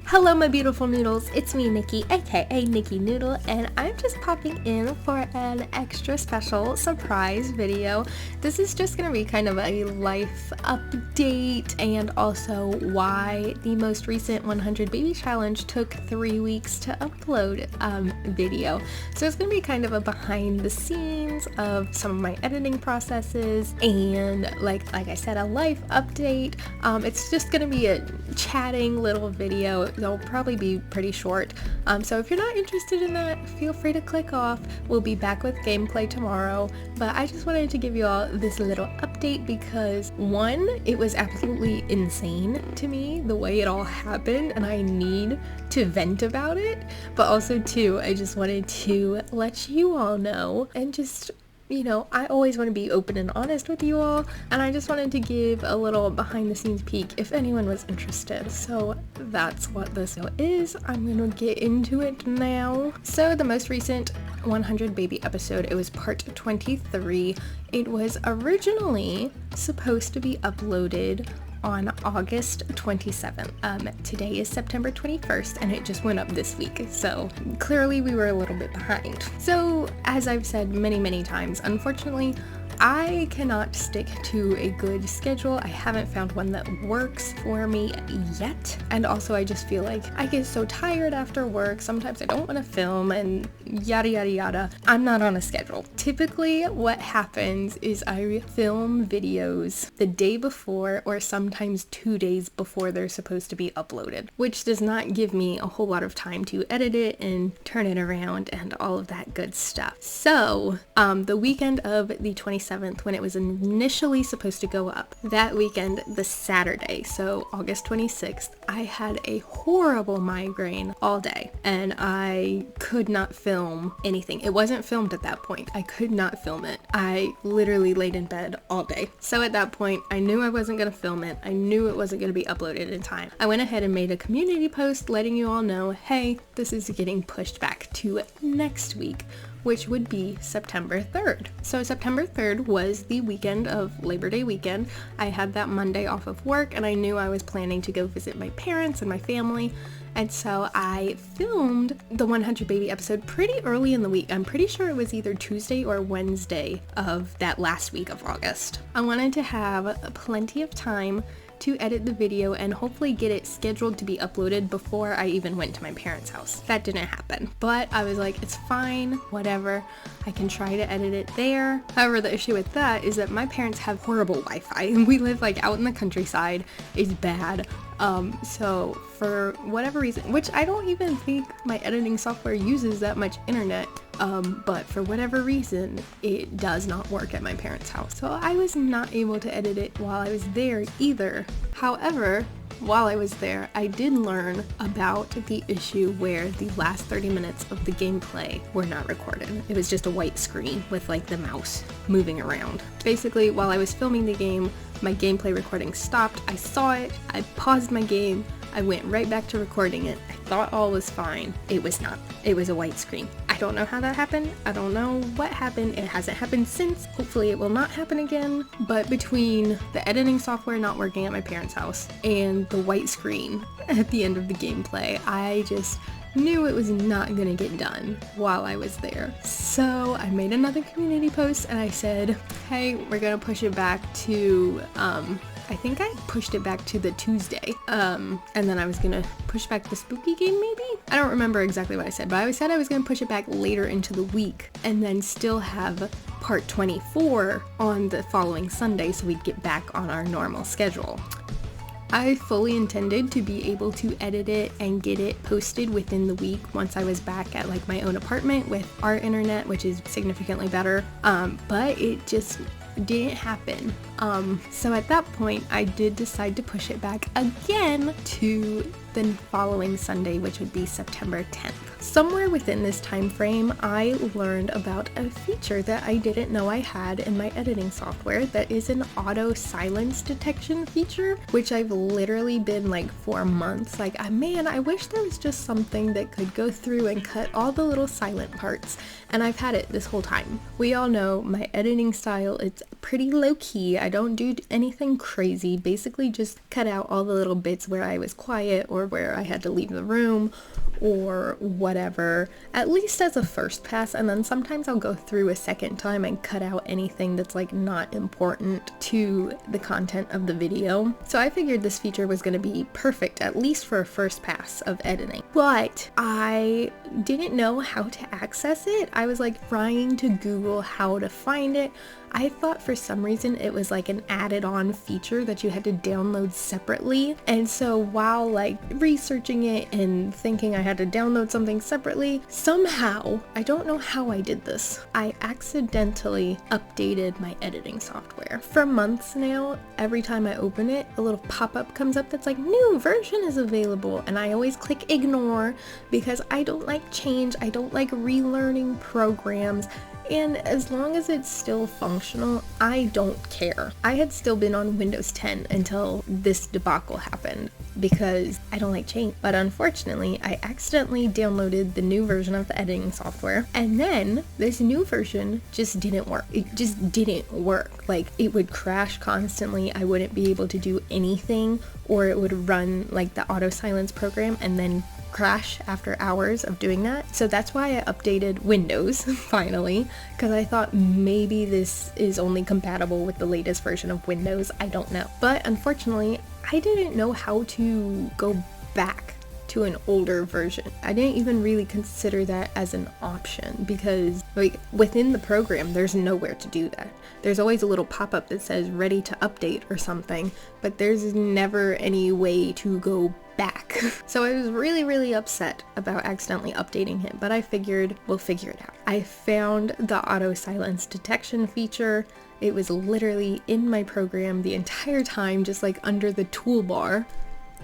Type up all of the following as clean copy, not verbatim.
Hello my beautiful noodles, it's me Nikki, aka Nikki Noodle, and I'm just popping in for an extra special surprise video. This is just going to be kind of a life update and also why the most recent 100 baby challenge took 3 weeks to upload video. So it's going to be kind of a behind the scenes of some of my editing processes and like I said, a life update. It's just going to be a chatting little video. They'll probably be pretty short, so if you're not interested in that, feel free to click off. We'll be back with gameplay tomorrow, but I just wanted to give you all this little update because one, it was absolutely insane to me the way it all happened and I need to vent about it, but also two, I just wanted to let you all know and just, you know, I always want to be open and honest with you all, and I just wanted to give a little behind the scenes peek if anyone was interested. So that's what this is. I'm gonna get into it now. So the most recent 100 baby episode, it was part 23. It was originally supposed to be uploaded on August 27th. Today is September 21st and it just went up this week, so clearly we were a little bit behind. So as I've said many times, unfortunately I cannot stick to a good schedule. I haven't found one that works for me yet, and also I just feel like I get so tired after work. Sometimes I don't want to film and yada yada yada. I'm not on a schedule. Typically what happens is I film videos the day before or sometimes 2 days before they're supposed to be uploaded, which does not give me a whole lot of time to edit it and turn it around and all of that good stuff. So the weekend of the 27th, when it was initially supposed to go up, that weekend, the Saturday, so August 26th, I had a horrible migraine all day and I could not film anything. It wasn't filmed at that point. I could not film it. I literally laid in bed all day. So at that point, I knew I wasn't going to film it. I knew it wasn't going to be uploaded in time. I went ahead and made a community post letting you all know, hey, this is getting pushed back to next week, which would be September 3rd. So September 3rd was the weekend of Labor Day weekend. I had that Monday off of work and I knew I was planning to go visit my parents and my family. And so I filmed the 100 baby episode pretty early in the week. I'm pretty sure it was either Tuesday or Wednesday of that last week of August. I wanted to have plenty of time to edit the video and hopefully get it scheduled to be uploaded before I even went to my parents' house. That didn't happen, but I was like, it's fine, whatever, I can try to edit it there. However, the issue with that is that my parents have horrible Wi-Fi and we live like out in the countryside. It's bad. So for whatever reason, which I don't even think my editing software uses that much internet, but for whatever reason, it does not work at my parents' house. So I was not able to edit it while I was there either. However, while I was there, I did learn about the issue where the last 30 minutes of the gameplay were not recorded. It was just a white screen with like the mouse moving around. Basically, while I was filming the game, my gameplay recording stopped. I saw it, I paused my game, I went right back to recording it. I thought all was fine. It was not. It was a white screen. I don't know how that happened. I don't know what happened. It hasn't happened since. Hopefully it will not happen again. But between the editing software not working at my parents' house and the white screen at the end of the gameplay, I just knew it was not gonna get done while I was there. So I made another community post and I said, hey, we're gonna push it back to, I think I pushed it back to the Tuesday, and then I was gonna push back the spooky game maybe? I don't remember exactly what I said, but I said I was gonna push it back later into the week and then still have part 24 on the following Sunday so we'd get back on our normal schedule. I fully intended to be able to edit it and get it posted within the week once I was back at like my own apartment with our internet, which is significantly better, but it just didn't happen. So at that point, I did decide to push it back again to the following Sunday, which would be September 10th. Somewhere within this time frame, I learned about a feature that I didn't know I had in my editing software that is an auto silence detection feature, which I've literally been like for months like, man, I wish there was just something that could go through and cut all the little silent parts, and I've had it this whole time. We all know my editing style, it's pretty low key. I don't do anything crazy, basically just cut out all the little bits where I was quiet or before where I had to leave the room or whatever, at least as a first pass, and then sometimes I'll go through a second time and cut out anything that's like not important to the content of the video. So I figured this feature was going to be perfect, at least for a first pass of editing. But I didn't know how to access it. I was like trying to Google how to find it. I thought for some reason it was like an added on feature that you had to download separately. And so while like researching it and thinking I had to download something separately, somehow, I don't know how I did this, I accidentally updated my editing software. For months now, every time I open it, a little pop-up comes up that's like, new version is available. And I always click ignore because I don't like change. I don't like relearning programs. And as long as it's still functional, I don't care. I had still been on Windows 10 until this debacle happened because I don't like change. But unfortunately, I accidentally downloaded the new version of the editing software, and then this new version just didn't work. It just didn't work. Like, it would crash constantly. I wouldn't be able to do anything, or it would run like the auto silence program and then crash after hours of doing that. So that's why I updated Windows finally, because I thought maybe this is only compatible with the latest version of Windows. I don't know. But unfortunately, I didn't know how to go back to an older version. I didn't even really consider that as an option because like within the program there's nowhere to do that. There's always a little pop-up that says ready to update or something, but there's never any way to go back. So I was really upset about accidentally updating him, but I figured we'll figure it out. I found the auto silence detection feature. It was literally in my program the entire time, just like under the toolbar.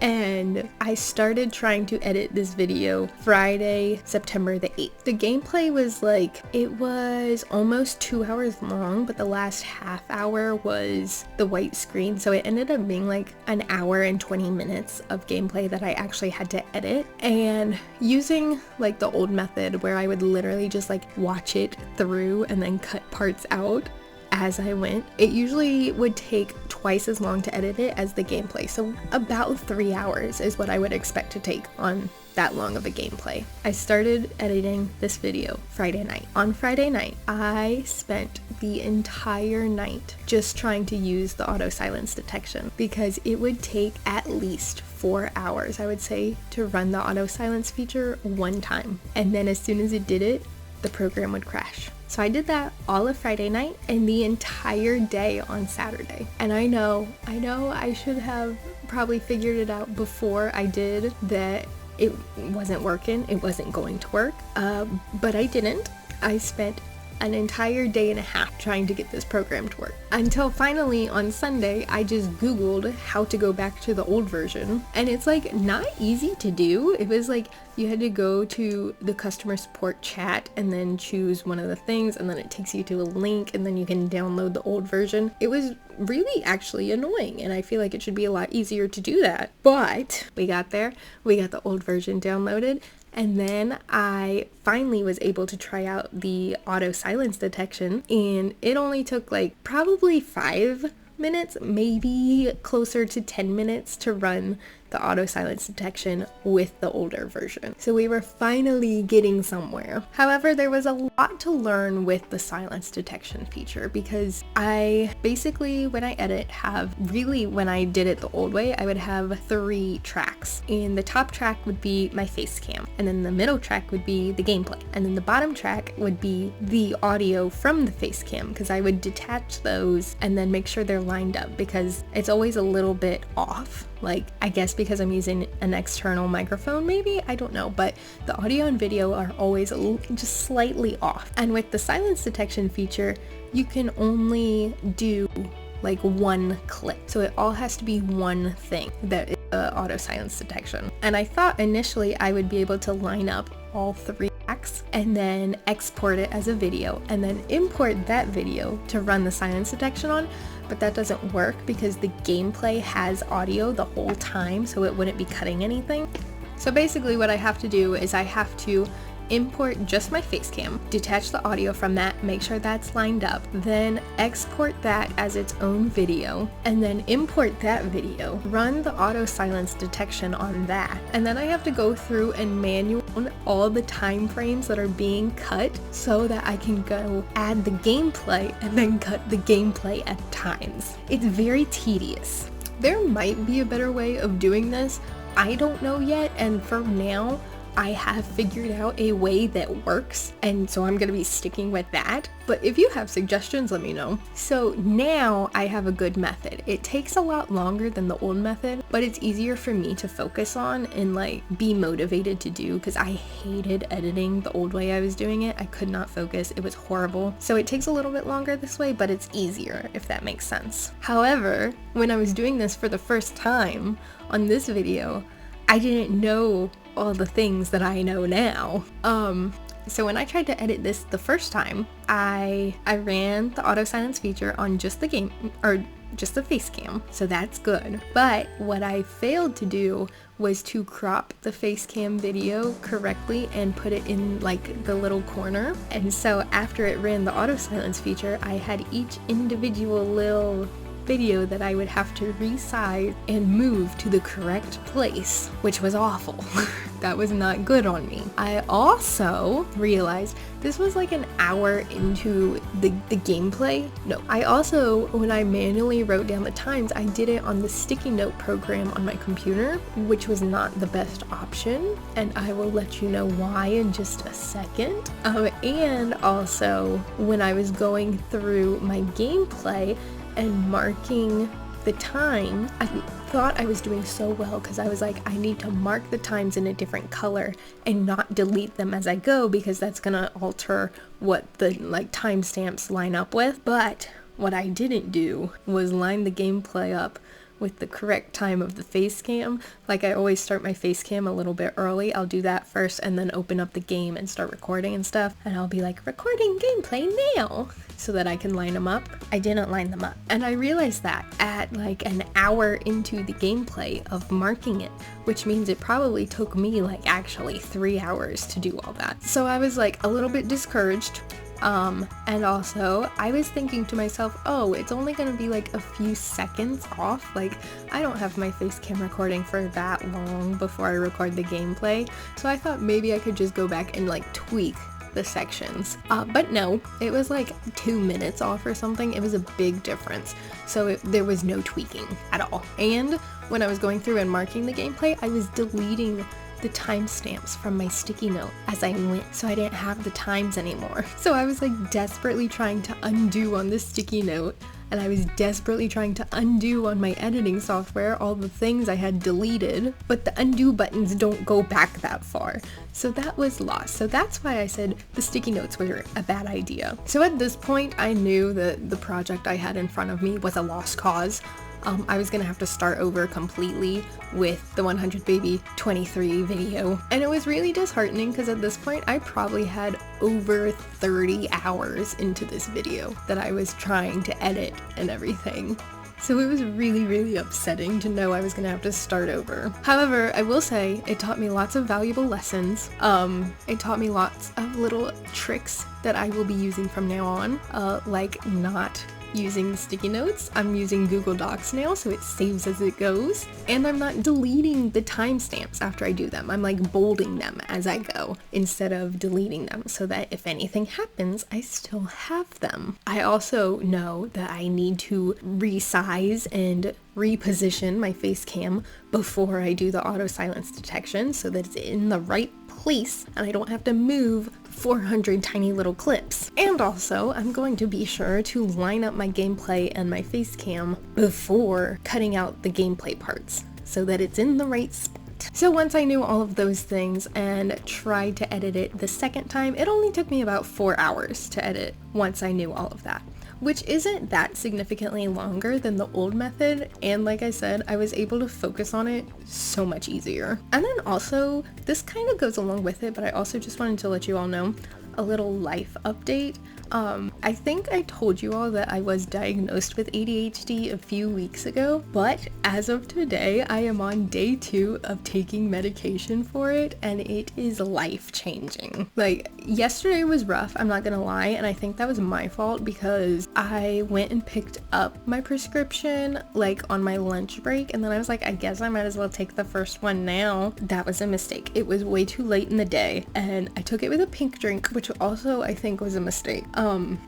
And I started trying to edit this video Friday, September the 8th. The gameplay was like, it was almost 2 hours long, but the last half hour was the white screen. So it ended up being like an hour and 20 minutes of gameplay that I actually had to edit. And using like the old method where I would literally just like watch it through and then cut parts out as I went, it usually would take twice as long to edit it as the gameplay. So about 3 hours is what I would expect to take on that long of a gameplay. I started editing this video Friday night. On Friday night, I spent the entire night just trying to use the auto silence detection because it would take at least 4 hours, I would say, to run the auto silence feature one time. And then as soon as it did it, the program would crash. So I did that all of Friday night and the entire day on Saturday. And I know I should have probably figured it out before I did that it wasn't working, it wasn't going to work, but I didn't. I spent an entire day and a half trying to get this program to work. Until finally on Sunday, I just Googled how to go back to the old version. And it's like not easy to do. It was like you had to go to the customer support chat and then choose one of the things, and then it takes you to a link and then you can download the old version. It was really actually annoying, and I feel like it should be a lot easier to do that. But we got there, we got the old version downloaded, and then I finally was able to try out the auto silence detection, and it only took like probably 5 minutes, maybe closer to 10 minutes to run the auto silence detection with the older version. So we were finally getting somewhere. However, there was a lot to learn with the silence detection feature because I basically, when I edit, when I did it the old way, I would have 3 tracks. And the top track would be my face cam, and then the middle track would be the gameplay, and then the bottom track would be the audio from the face cam, because I would detach those and then make sure they're lined up because it's always a little bit off. Like, I guess because I'm using an external microphone, maybe, I don't know, but the audio and video are always just slightly off. And with the silence detection feature, you can only do like one clip. So it all has to be one thing that is auto silence detection. And I thought initially I would be able to line up all 3 tracks and then export it as a video and then import that video to run the silence detection on. But that doesn't work because the gameplay has audio the whole time, so it wouldn't be cutting anything. So basically what I have to do is I have to import just my face cam, detach the audio from that, make sure that's lined up, then export that as its own video, and then import that video, run the auto silence detection on that, and then I have to go through and manual all the time frames that are being cut so that I can go add the gameplay and then cut the gameplay at times. It's very tedious. There might be a better way of doing this. I don't know yet, and for now, I have figured out a way that works, and so I'm gonna be sticking with that. But if you have suggestions, let me know. So now I have a good method. It takes a lot longer than the old method, but it's easier for me to focus on and like be motivated to do, because I hated editing the old way I was doing it. I could not focus. It was horrible. So it takes a little bit longer this way, but it's easier, if that makes sense. However, when I was doing this for the first time on this video, I didn't know all the things that I know now. So when I tried to edit this the first time, I ran the auto silence feature on just the game, or just the face cam, so that's good. But what I failed to do was to crop the face cam video correctly and put it in like the little corner. And so after it ran the auto silence feature, I had each individual little video that I would have to resize and move to the correct place, which was awful. That was not good on me. I also realized this was like an hour into the gameplay. No, I also, when I manually wrote down the times, I did it on the sticky note program on my computer, which was not the best option, and I will let you know why in just a second. And also, when I was going through my gameplay and marking the time, I thought I was doing so well because I was like, I need to mark the times in a different color and not delete them as I go, because that's gonna alter what the like timestamps line up with. But what I didn't do was line the gameplay up with the correct time of the face cam. Like, I always start my face cam a little bit early. I'll do that first and then open up the game and start recording and stuff. And I'll be like, recording gameplay now, so that I can line them up. I didn't line them up. And I realized that at like an hour into the gameplay of marking it, which means it probably took me like actually 3 hours to do all that. So I was like a little bit discouraged. And also I was thinking to myself, oh, it's only gonna be like a few seconds off. Like, I don't have my face cam recording for that long before I record the gameplay. So I thought maybe I could just go back and like tweak the sections. But no, it was like 2 minutes off or something. It was a big difference. So there was no tweaking at all. And when I was going through and marking the gameplay, I was deleting the timestamps from my sticky note as I went, so I didn't have the times anymore. So I was like desperately trying to undo on the sticky note, and I was desperately trying to undo on my editing software all the things I had deleted, but the undo buttons don't go back that far. So that was lost. So that's why I said the sticky notes were a bad idea. So at this point, I knew that the project I had in front of me was a lost cause. I was gonna have to start over completely with the 100 Baby 23 video. And it was really disheartening because at this point I probably had over 30 hours into this video that I was trying to edit and everything. So it was really, really upsetting to know I was gonna have to start over. However, I will say it taught me lots of valuable lessons. It taught me lots of little tricks that I will be using from now on, like not using sticky notes. I'm using Google Docs now, so it saves as it goes. And I'm not deleting the timestamps after I do them. I'm like bolding them as I go instead of deleting them, so that if anything happens, I still have them. I also know that I need to resize and reposition my face cam before I do the auto silence detection so that it's in the right place and I don't have to move 400 tiny little clips. And also, I'm going to be sure to line up my gameplay and my face cam before cutting out the gameplay parts so that it's in the right spot. So once I knew all of those things and tried to edit it the second time, it only took me about 4 hours to edit once I knew all of that, which isn't that significantly longer than the old method. And like I said, I was able to focus on it so much easier. And then also, this kind of goes along with it, but I also just wanted to let you all know a little life update. I think I told you all that I was diagnosed with ADHD a few weeks ago, but as of today, I am on day 2 of taking medication for it, and it is life-changing. Like, yesterday was rough, I'm not gonna lie, and I think that was my fault because I went and picked up my prescription, like, on my lunch break, and then I was like, I guess I might as well take the first one now. That was a mistake. It was way too late in the day, and I took it with a pink drink, which also I think was a mistake.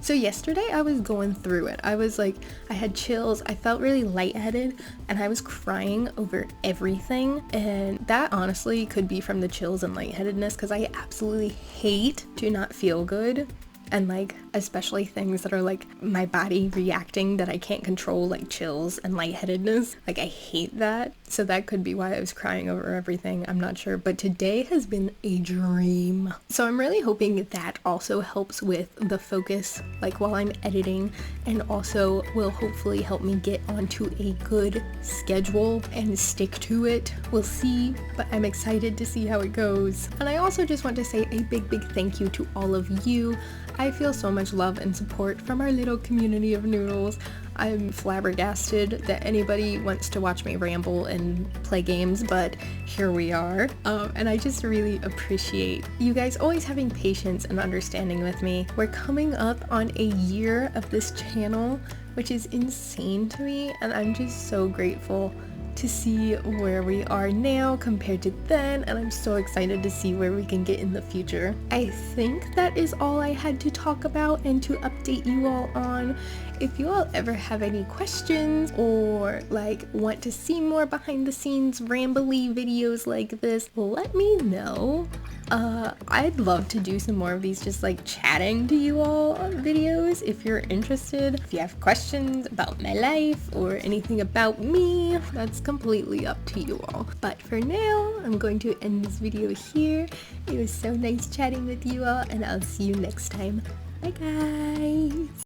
So yesterday I was going through it. I was like, I had chills, I felt really lightheaded, and I was crying over everything, and that honestly could be from the chills and lightheadedness because I absolutely hate to not feel good. And like, especially things that are like my body reacting that I can't control, like chills and lightheadedness. Like, I hate that. So that could be why I was crying over everything. I'm not sure. But today has been a dream. So I'm really hoping that also helps with the focus, like while I'm editing, and also will hopefully help me get onto a good schedule and stick to it. We'll see, but I'm excited to see how it goes. And I also just want to say a big thank you to all of you. I feel so much love and support from our little community of noodles. I'm flabbergasted that anybody wants to watch me ramble and play games, but here we are. And I just really appreciate you guys always having patience and understanding with me. We're coming up on a year of this channel, which is insane to me, and I'm just so grateful to see where we are now compared to then, and I'm so excited to see where we can get in the future. I think that is all I had to talk about and to update you all on. If you all ever have any questions or like want to see more behind the scenes rambly videos like this, let me know. I'd love to do some more of these just like chatting to you all videos if you're interested. If you have questions about my life or anything about me, that's completely up to you all. But for now, I'm going to end this video here. It was so nice chatting with you all, and I'll see you next time. Bye guys!